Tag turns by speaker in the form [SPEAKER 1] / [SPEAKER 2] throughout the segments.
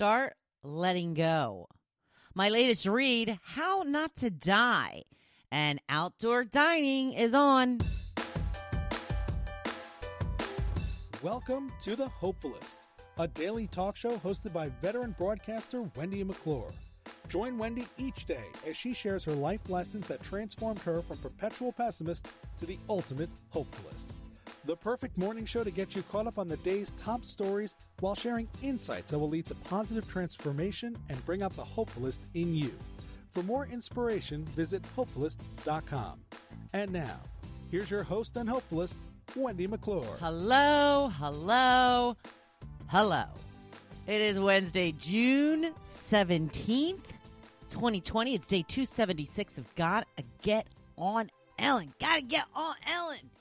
[SPEAKER 1] start letting go. My latest read, How Not to Die, and outdoor dining is on.
[SPEAKER 2] Welcome to the Hopefulist, a daily talk show hosted by veteran broadcaster Wendy McClure. Join Wendy each day as she shares her life lessons that transformed her from perpetual pessimist to the ultimate hopefulist. The perfect morning show to get you caught up on the day's top stories while sharing insights that will lead to positive transformation and bring out the hopefulist in you. For more inspiration, visit hopefulist.com. And now, here's your host and hopefulist, Wendy McClure.
[SPEAKER 1] Hello. It is Wednesday, June 17th, 2020. It's day 276 of Gotta Get On Ellen. Gotta get on Ellen.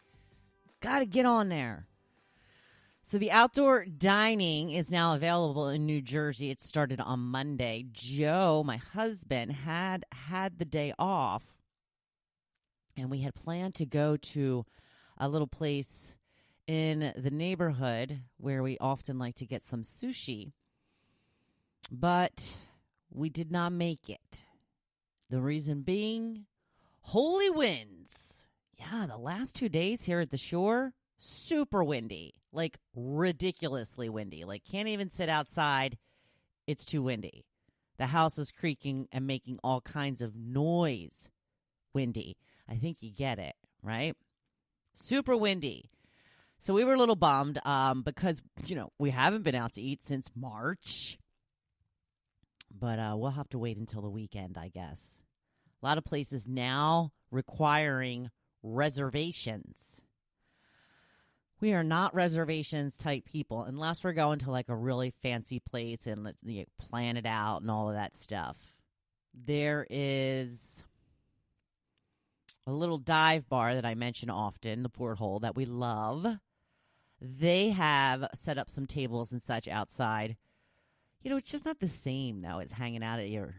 [SPEAKER 1] Gotta get on there. So the outdoor dining is now available in New Jersey. It started on Monday. Joe, my husband, had the day off, and we had planned to go to a little place in the neighborhood where we often like to get some sushi, but we did not make it. The reason being, holy winds. Yeah, the last 2 days here at the shore, super windy, like ridiculously windy. Like can't even sit outside. It's too windy. The house is creaking and making all kinds of noise. Windy. I think you get it, right? Super windy. So we were a little bummed because, we haven't been out to eat since March. But we'll have to wait until the weekend, I guess. A lot of places now requiring reservations. We are not reservations type people unless we're going to like a really fancy place and let's plan it out and all of that stuff. There is a little dive bar that I mention often, the Porthole, that we love. They have set up some tables and such outside. It's just not the same though as hanging out at your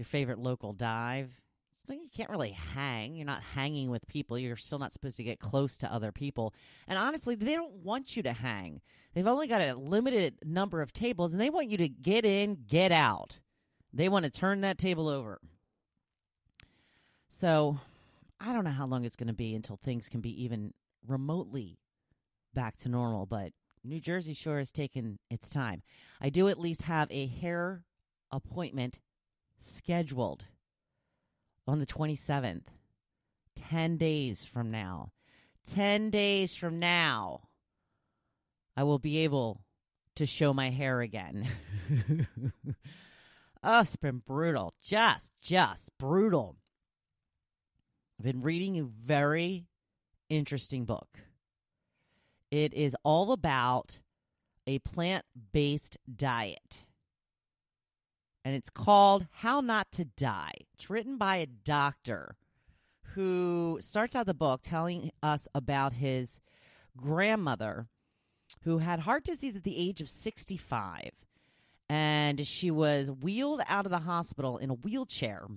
[SPEAKER 1] favorite local dive. It's like you can't really hang. You're not hanging with people. You're still not supposed to get close to other people. And honestly, they don't want you to hang. They've only got a limited number of tables, and they want you to get in, get out. They want to turn that table over. So I don't know how long it's going to be until things can be even remotely back to normal, but New Jersey sure has taken its time. I do at least have a hair appointment scheduled on the 27th, 10 days from now. 10 days from now, I will be able to show my hair again. Oh, it's been brutal. Just brutal. I've been reading a very interesting book. It is all about a plant-based diet. And it's called How Not to Die. It's written by a doctor who starts out the book telling us about his grandmother who had heart disease at the age of 65. And she was wheeled out of the hospital in a wheelchair,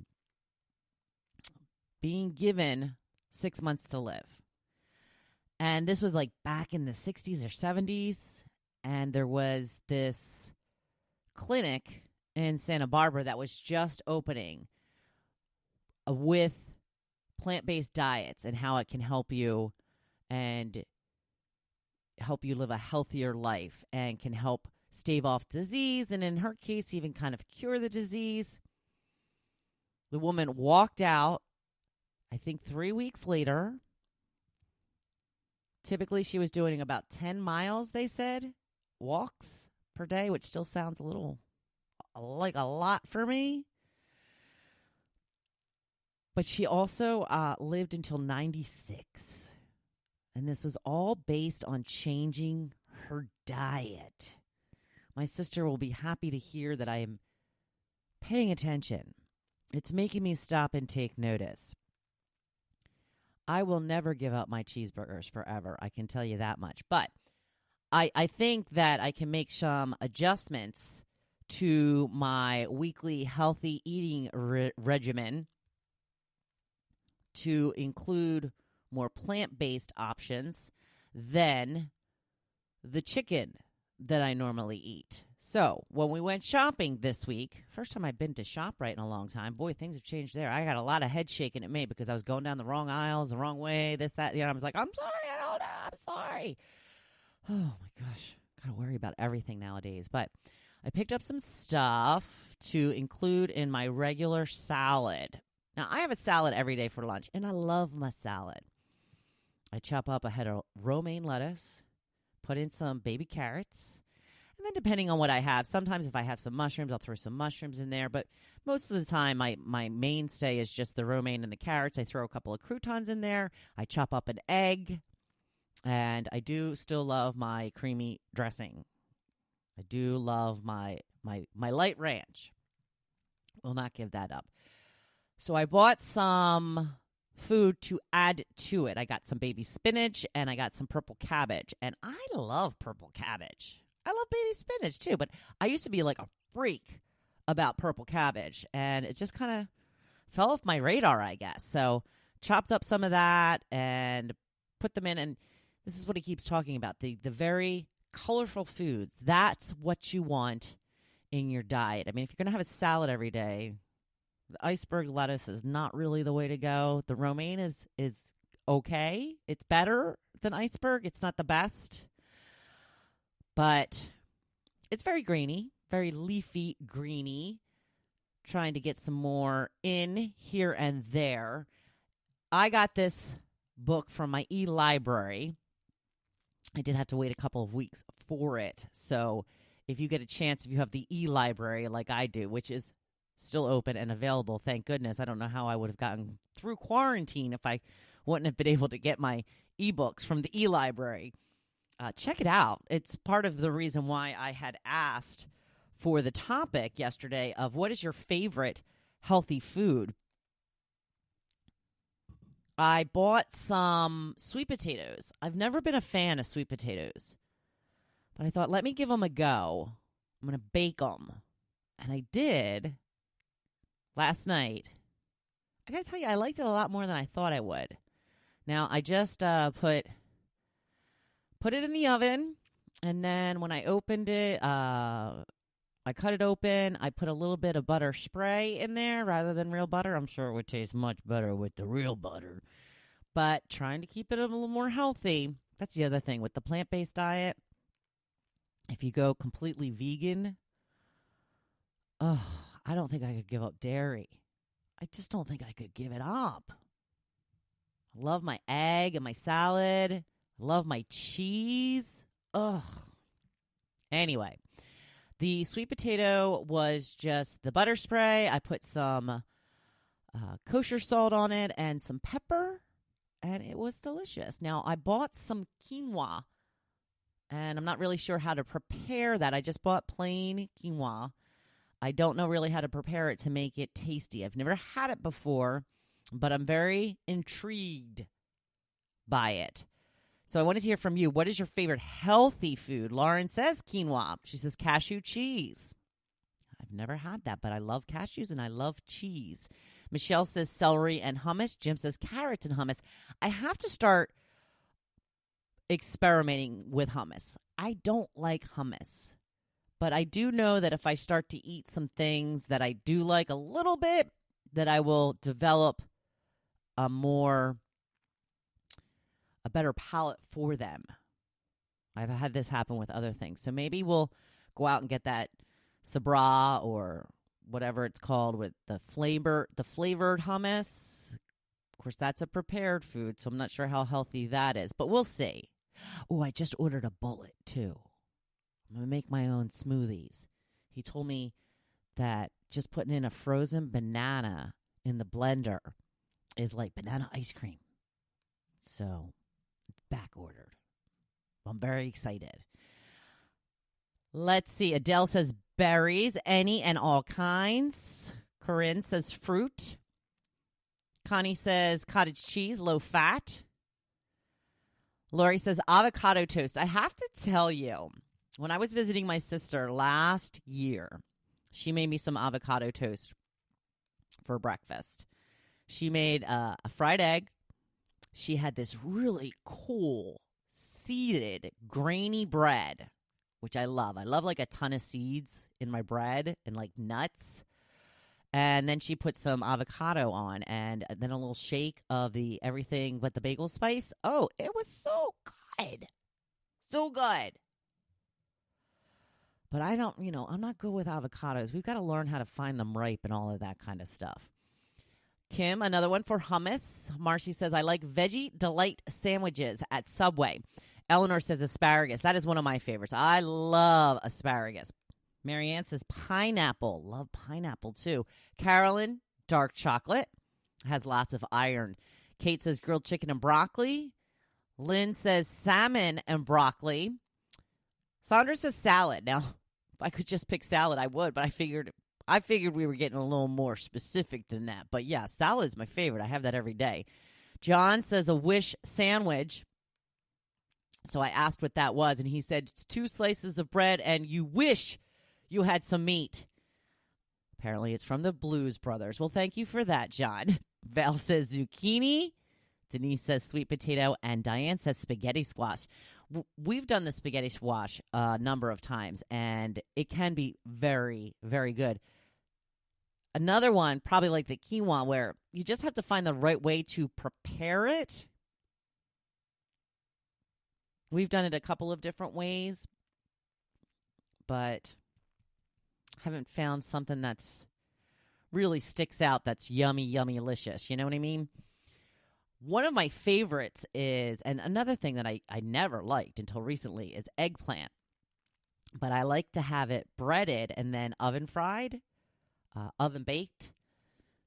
[SPEAKER 1] being given 6 months to live. And this was like back in the 60s or 70s. And there was this clinic in Santa Barbara that was just opening with plant-based diets and how it can help you and help you live a healthier life and can help stave off disease and in her case even kind of cure the disease. The woman walked out, I think 3 weeks later. Typically she was doing about 10 miles, they said, walks per day, which still sounds a little like a lot for me. But she also lived until 96. And this was all based on changing her diet. My sister will be happy to hear that I am paying attention. It's making me stop and take notice. I will never give up my cheeseburgers forever. I can tell you that much. But I think that I can make some adjustments to my weekly healthy eating regimen to include more plant-based options than the chicken that I normally eat. So when we went shopping this week, first time I've been to ShopRite in a long time, boy, things have changed there. I got a lot of head shaking at me because I was going down the wrong aisles, the wrong way, this, that. I was like, I'm sorry, I don't know, I'm sorry. Oh, my gosh. Got to worry about everything nowadays. But I picked up some stuff to include in my regular salad. Now, I have a salad every day for lunch, and I love my salad. I chop up a head of romaine lettuce, put in some baby carrots, and then depending on what I have, sometimes if I have some mushrooms, I'll throw some mushrooms in there. But most of the time, my mainstay is just the romaine and the carrots. I throw a couple of croutons in there. I chop up an egg, and I do still love my creamy dressing. I do love my light ranch. Will not give that up. So I bought some food to add to it. I got some baby spinach and I got some purple cabbage. And I love purple cabbage. I love baby spinach too, but I used to be like a freak about purple cabbage. And it just kind of fell off my radar, I guess. So chopped up some of that and put them in. And this is what he keeps talking about, the very colorful foods. That's what you want in your diet. I mean, if you're going to have a salad every day, the iceberg lettuce is not really the way to go. The romaine is okay. It's better than iceberg. It's not the best. But it's very greeny, very leafy, greeny. Trying to get some more in here and there. I got this book from my e-library. I did have to wait a couple of weeks for it. So if you get a chance, if you have the e-library like I do, which is still open and available, thank goodness. I don't know how I would have gotten through quarantine if I wouldn't have been able to get my ebooks from the e-library. Check it out. It's part of the reason why I had asked for the topic yesterday of what is your favorite healthy food. I bought some sweet potatoes. I've never been a fan of sweet potatoes, but I thought, let me give them a go. I'm going to bake them. And I did last night. I got to tell you, I liked it a lot more than I thought I would. Now, I just put it in the oven, and then when I opened it, I cut it open. I put a little bit of butter spray in there rather than real butter. I'm sure it would taste much better with the real butter. But trying to keep it a little more healthy. That's the other thing with the plant-based diet. If you go completely vegan, I don't think I could give up dairy. I just don't think I could give it up. I love my egg and my salad. I love my cheese. Anyway, the sweet potato was just the butter spray. I put some kosher salt on it and some pepper, and it was delicious. Now, I bought some quinoa, and I'm not really sure how to prepare that. I just bought plain quinoa. I don't know really how to prepare it to make it tasty. I've never had it before, but I'm very intrigued by it. So I wanted to hear from you. What is your favorite healthy food? Lauren says quinoa. She says cashew cheese. I've never had that, but I love cashews and I love cheese. Michelle says celery and hummus. Jim says carrots and hummus. I have to start experimenting with hummus. I don't like hummus. But I do know that if I start to eat some things that I do like a little bit, that I will develop a better palate for them. I've had this happen with other things. So maybe we'll go out and get that Sabra or whatever it's called with the flavored hummus. Of course, that's a prepared food, so I'm not sure how healthy that is. But we'll see. Oh, I just ordered a bullet, too. I'm going to make my own smoothies. He told me that just putting in a frozen banana in the blender is like banana ice cream. So, it's back ordered. I'm very excited. Let's see. Adele says berries, any and all kinds. Corinne says fruit. Connie says cottage cheese, low fat. Lori says avocado toast. I have to tell you, when I was visiting my sister last year, she made me some avocado toast for breakfast. She made a fried egg. She had this really cool, seeded, grainy bread. which I love. I love like a ton of seeds in my bread and like nuts. And then she put some avocado on and then a little shake of the everything but the bagel spice. Oh, it was so good. So good. But I don't, I'm not good with avocados. We've got to learn how to find them ripe and all of that kind of stuff. Kim, another one for hummus. Marcy says, I like Veggie Delight sandwiches at Subway. Eleanor says asparagus. That is one of my favorites. I love asparagus. Marianne says pineapple. Love pineapple too. Carolyn, dark chocolate. Has lots of iron. Kate says grilled chicken and broccoli. Lynn says salmon and broccoli. Sandra says salad. Now, if I could just pick salad, I would, but I figured we were getting a little more specific than that. But yeah, salad is my favorite. I have that every day. John says a wish sandwich. So I asked what that was, and he said it's 2 slices of bread, and you wish you had some meat. Apparently, it's from the Blues Brothers. Well, thank you for that, John. Val says zucchini. Denise says sweet potato, and Diane says spaghetti squash. We've done the spaghetti squash a number of times, and it can be very, very good. Another one, probably like the quinoa, where you just have to find the right way to prepare it. We've done it a couple of different ways, but haven't found something that's really sticks out that's yummy, yummy-licious. You know what I mean? One of my favorites is, and another thing that I never liked until recently, is eggplant. But I like to have it breaded and then oven fried, oven baked.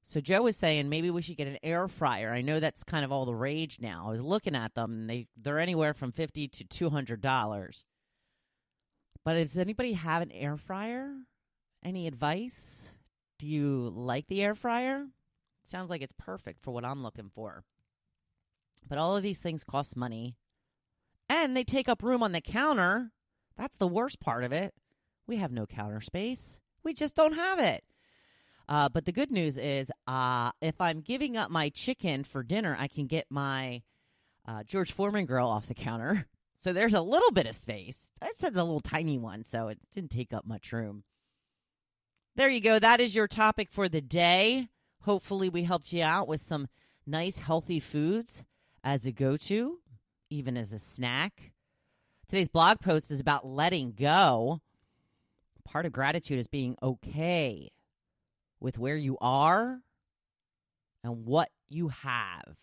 [SPEAKER 1] So Joe was saying maybe we should get an air fryer. I know that's kind of all the rage now. I was looking at them, and they're anywhere from $50 to $200. But does anybody have an air fryer? Any advice? Do you like the air fryer? Sounds like it's perfect for what I'm looking for. But all of these things cost money. And they take up room on the counter. That's the worst part of it. We have no counter space. We just don't have it. But the good news is if I'm giving up my chicken for dinner, I can get my George Foreman grill off the counter. So there's a little bit of space. I said a little tiny one, so it didn't take up much room. There you go. That is your topic for the day. Hopefully we helped you out with some nice, healthy foods as a go-to, even as a snack. Today's blog post is about letting go. Part of gratitude is being okay with where you are and what you have.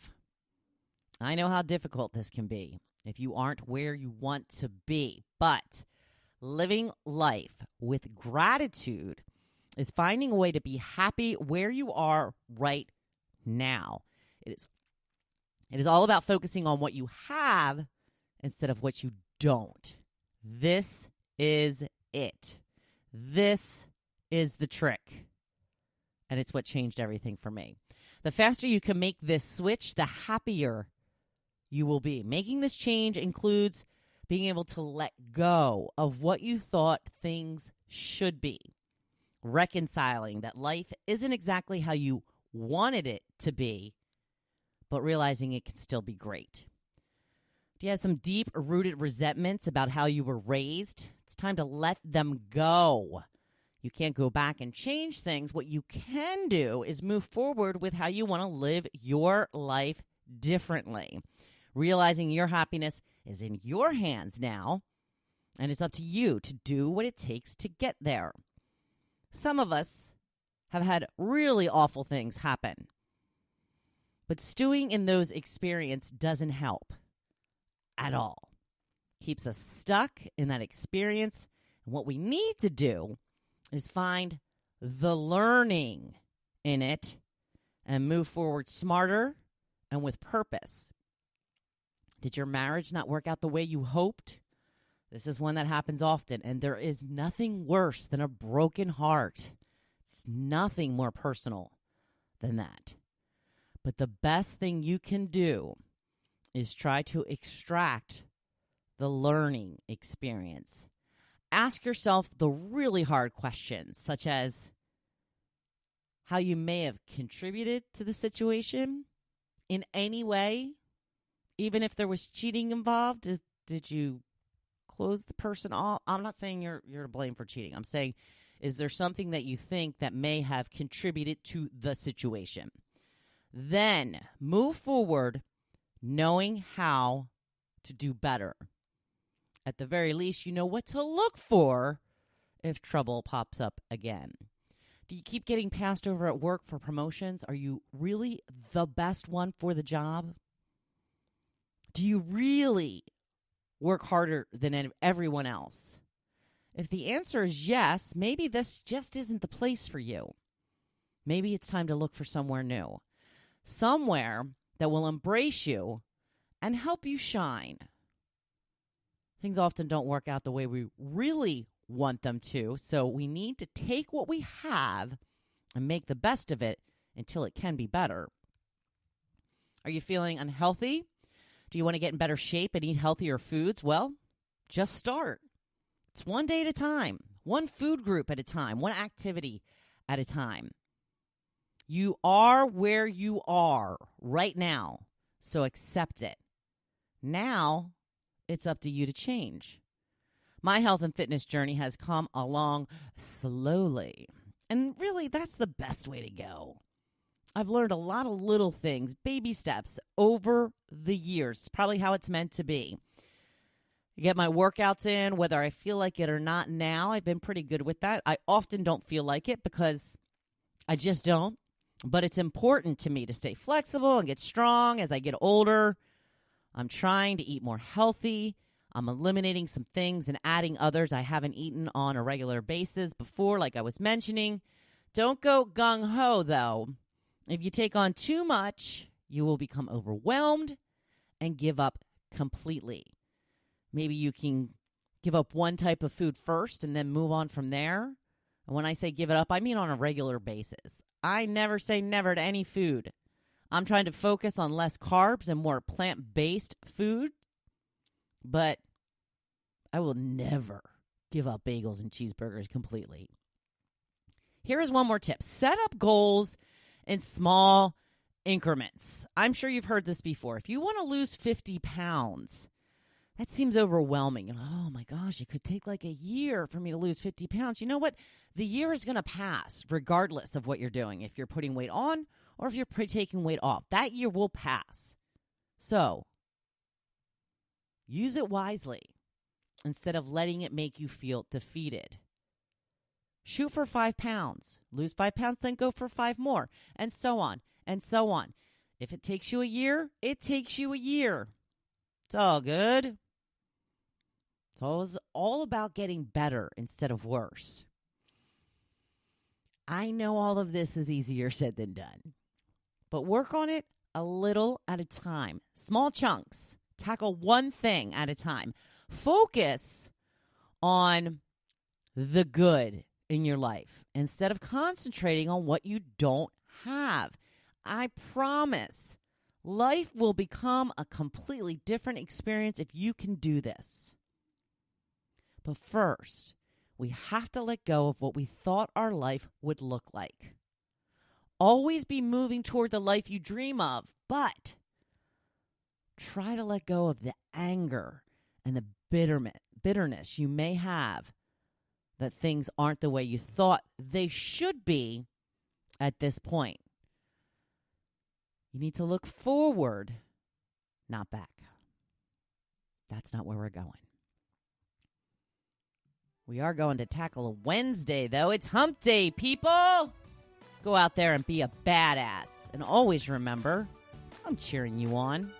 [SPEAKER 1] I know how difficult this can be if you aren't where you want to be, but living life with gratitude is finding a way to be happy where you are right now. It is all about focusing on what you have instead of what you don't. This is it. This is the trick. And it's what changed everything for me. The faster you can make this switch, the happier you will be. Making this change includes being able to let go of what you thought things should be. Reconciling that life isn't exactly how you wanted it to be, but realizing it can still be great. Do you have some deep-rooted resentments about how you were raised? It's time to let them go. You can't go back and change things. What you can do is move forward with how you want to live your life differently. Realizing your happiness is in your hands now, and it's up to you to do what it takes to get there. Some of us have had really awful things happen, but stewing in those experiences doesn't help at all. Keeps us stuck in that experience, and what we need to do is find the learning in it and move forward smarter and with purpose. Did your marriage not work out the way you hoped? This is one that happens often, and there is nothing worse than a broken heart. It's nothing more personal than that. But the best thing you can do is try to extract the learning experience. Ask yourself the really hard questions, such as how you may have contributed to the situation in any way. Even if there was cheating involved, did you close the person off. I'm not saying you're to blame for cheating. I'm saying, is there something that you think that may have contributed to the situation? Then move forward knowing how to do better. At the very least, you know what to look for if trouble pops up again. Do you keep getting passed over at work for promotions? Are you really the best one for the job? Do you really work harder than everyone else? If the answer is yes, maybe this just isn't the place for you. Maybe it's time to look for somewhere new. Somewhere that will embrace you and help you shine. Things often don't work out the way we really want them to, so we need to take what we have and make the best of it until it can be better. Are you feeling unhealthy? Do you want to get in better shape and eat healthier foods? Well, just start. It's one day at a time, one food group at a time, one activity at a time. You are where you are right now, so accept it. Now, it's up to you to change. My health and fitness journey has come along slowly, and really, that's the best way to go. I've learned a lot of little things, baby steps, over the years. Probably how it's meant to be. I get my workouts in, whether I feel like it or not now. I've been pretty good with that. I often don't feel like it because I just don't. But it's important to me to stay flexible and get strong as I get older. I'm trying to eat more healthy. I'm eliminating some things and adding others I haven't eaten on a regular basis before, like I was mentioning. Don't go gung-ho, though. If you take on too much, you will become overwhelmed and give up completely. Maybe you can give up one type of food first and then move on from there. And when I say give it up, I mean on a regular basis. I never say never to any food. I'm trying to focus on less carbs and more plant-based food. But I will never give up bagels and cheeseburgers completely. Here is one more tip. Set up goals in small increments. I'm sure you've heard this before. If you want to lose 50 pounds, that seems overwhelming. Oh my gosh, it could take like a year for me to lose 50 pounds. You know what? The year is going to pass regardless of what you're doing. If you're putting weight on or if you're taking weight off, that year will pass. So, use it wisely instead of letting it make you feel defeated. Shoot for 5 pounds. Lose 5 pounds, then go for 5 more. And so on, and so on. If it takes you a year, it takes you a year. It's all good. It's all about getting better instead of worse. I know all of this is easier said than done. But work on it a little at a time. Small chunks. Tackle one thing at a time. Focus on the good in your life instead of concentrating on what you don't have. I promise life will become a completely different experience if you can do this. But first, we have to let go of what we thought our life would look like. Always be moving toward the life you dream of, but try to let go of the anger and the bitterness you may have that things aren't the way you thought they should be at this point. You need to look forward, not back. That's not where we're going. We are going to tackle a Wednesday, though. It's hump day, people. Go out there and be a badass. And always remember, I'm cheering you on.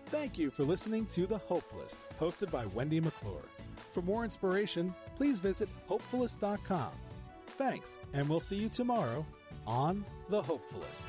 [SPEAKER 2] Thank you for listening to The Hopefulist, hosted by Wendy McClure. For more inspiration, please visit hopefulist.com. Thanks, and we'll see you tomorrow on The Hopefulist.